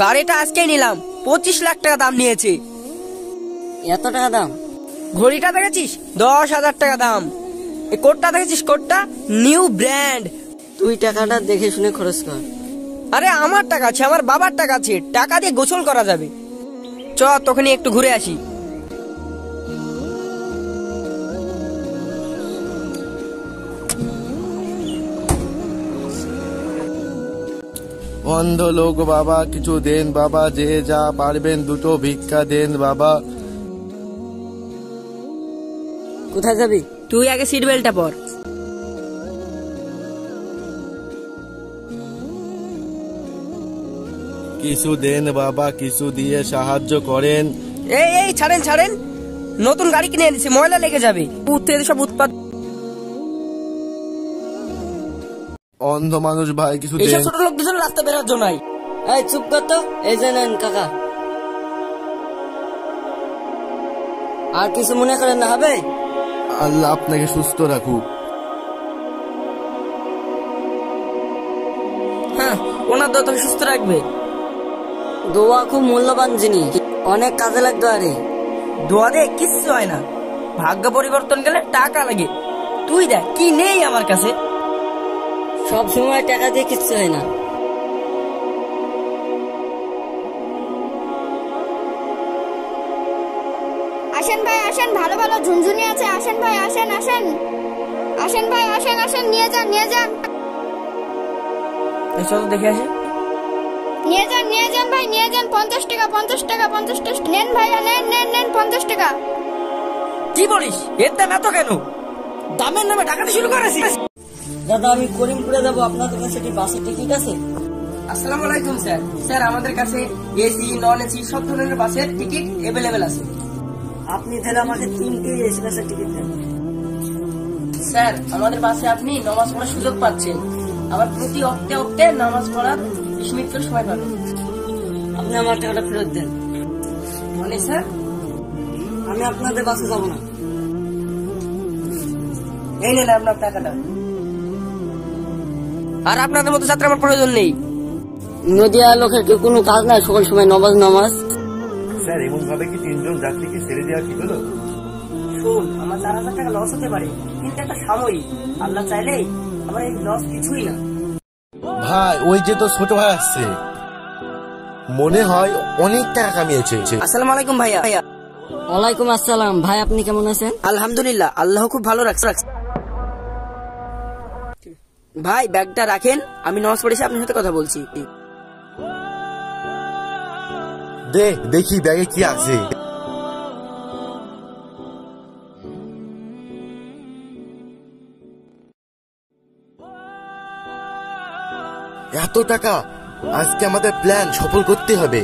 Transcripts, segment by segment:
গাড়িটা আজকেই নিলাম, 25 লাখ টাকা দাম নিয়েছে। এত টাকা দাম? ঘড়িটা দেখেছিস 10,000 টাকা দাম। এই কোটটা দেখেছিস, কোটটা নিউ ব্র্যান্ড। তুই টাকাটা দেখে শুনে খরচ কর। আরে আমার টাকা আছে, আমার বাবার টাকা আছে, টাকা দিয়ে গোসল করা যাবে। চ তখনই একটু ঘুরে আসি। অন্ধ লোক বাবা, কিছু দেন বাবা, যে যা পারবেন দুটো ভিক্ষা দেন বাবা। কোথায় যাবি? তুই আগে সিট বেল্টটা পর। কিছু দেন বাবা, কিছু দিয়ে সাহায্য করেন। এই এই ছাড়েন ছাড়েন, নতুন গাড়ি কিনে এনেছি, ময়লা লেগে যাবে। সব উৎপাদ। অন্ধ মানুষ ভাই, কিছু এইসব দেন। ছোট লোক দুজন রাস্তা বেরোর জন্য। এই চুপ কর তো। এই যে নেন কাকা। আর কিছু মনে করেন না, হবে? আল্লাহ আপনাকে সুস্থ রাখুক। হ্যাঁ, ওনার দোয়া তোকে সুস্থ রাখবে। দোয়া খুব মূল্যবান জিনিস, অনেক কাজে লাগবে। আরে দোয়া দিয়ে কিচ্ছু হয় না, ভাগ্য পরিবর্তন গেলে টাকা লাগে। তুই দেখ কি নেই আমার কাছে। সব সময় টাকা দিয়ে কিচ্ছু হয় না। আসেন ভাই আসেন, ভালো ভালো ঝুনঝুনি আছে। আসেন ভাই আসেন আসেন আসেন ভাই আসেন আসেন, নিয়ে যান নিয়ে যান চলো দেখে আসি। নিয়ে যান ভাই নিয়ে যান। 50 টাকা 50 টাকা 50 টাকা নেন ভাইয়া, নেন নেন নেন 50 টাকা। কি বলিস, এর দাম এত কেন? দামের নামে ডাকাতি শুরু করেছিস? দাদা আমি করিমপুরে যাবো, আপনাদের কাছে কি বাসের টিকিট আছে? আসসালামু আলাইকুম স্যার। স্যার আমাদের কাছে এসি নন এসি সব ধরনের বাসের টিকিট অ্যাভেলেবেল আছে। আপনি তাহলে আমাকে 3টে এসি বাসের টিকিট দেন। স্যার আমাদের বাসে আপনি নামাজ পড়ার সুযোগ পাচ্ছেন। আবার প্রতি অক্টে অক্টে নামাজ পড়ার 20 মিনিট করে সময় পাবেন। আপনি আমার টাকাটা ফেরত দেন। মানে স্যার আমি আপনাদের বাসে যাবো না। এই নেন আপনার টাকাটা। আর আপনাদের মতো যাত্রা আমার প্রয়োজন নেই। নদিয়া লোকের কি কোনো কাজ নাই? সকল সময় নামাজ। স্যার এমন ভাবে কি 3 জন যাত্রীকে ছেড়ে দেওয়া কি হলো? শোন, আমার 4,000 টাকা লস হতে পারে, কিন্তু একটা সাময়িক। আল্লাহ চাইলেই আমার এই লস কিছুই না। ভাই ওই যে তো ছোট ভাই আসছে, মনে হয় অনেক টাকা কামিয়েছে। আসসালামু আলাইকুম ভাইয়া। ওয়ালাইকুম আসসালাম। ভাই আপনি কেমন আছেন? আলহামদুলিল্লাহ, আল্লাহ খুব ভালো রাখছে। ভাই ব্যাগটা রাখেন, আমি নামাজ পড়েছি, আপনার সাথে কথা বলছি। দেখি ব্যাগে কি আছে। এত টাকা, আজকে আমাদের প্ল্যান সফল করতে হবে।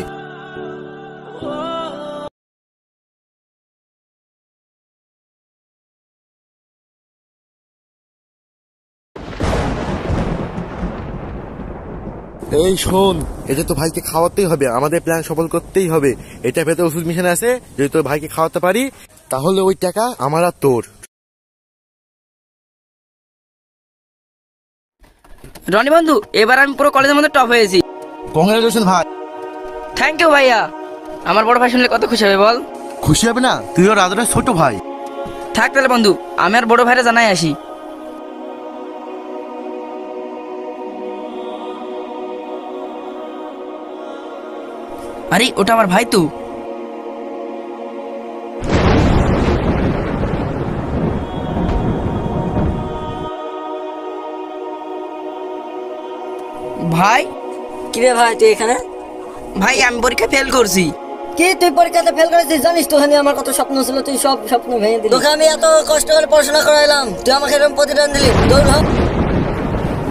এই শোন, এটা তো ভাইকে খাওয়াতেই হবে, আমাদের প্ল্যান সফল করতেই হবে। এটা ভেতরে ওষুধ মিশানো আছে, যদি তোর ভাইকে খাওয়াতে পারি তাহলে ওই টাকা আমার আর তোর। রনি বন্ধু, এবার আমি পুরো কলেজের মধ্যে টপ হয়েছি। কংগ্রাচুলেশন ভাই। থ্যাংক ইউ ভাইয়া। আমার বড় ভাই শুনলে কত খুশি হবে বল। খুশি হবে না? তুইও রাজনের ছোট ভাই। থাক তাহলে বন্ধু, আমি আর বড় ভাইরা জানাই আসি। আরে ওটা আমার ভাই তো। ভাই কিরে ভাই তুই এখানে? ভাই আমি পরীক্ষা ফেল করছি। কি তুই পরীক্ষাতে ফেল করেছিস? জানিস তো আমার কত স্বপ্ন ছিল, তুই সব স্বপ্ন ভেঙে দিলি। তোকে আমি এত কষ্ট করে পড়াশোনা করাইলাম, তুই আমাকে এরকম প্রতিদান দিলি। দৌড় হ।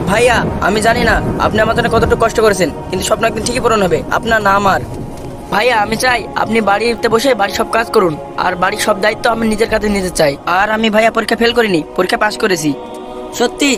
ভাইয়া আমি জানি না আপনি আমার জন্য কতটুকু কষ্ট করেছেন, কিন্তু স্বপ্ন একদিন ঠিকই পূরণ হবে, আপনার না আমার। ভাইয়া আমি চাই আপনি বাড়িতে বসে বাড়ির সব কাজ করুন, আর বাড়ির সব দায়িত্ব আমি নিজের কাছে নিতে চাই। আর আমি ভাইয়া পরীক্ষা ফেল করিনি, পরীক্ষা পাস করেছি। সত্যি?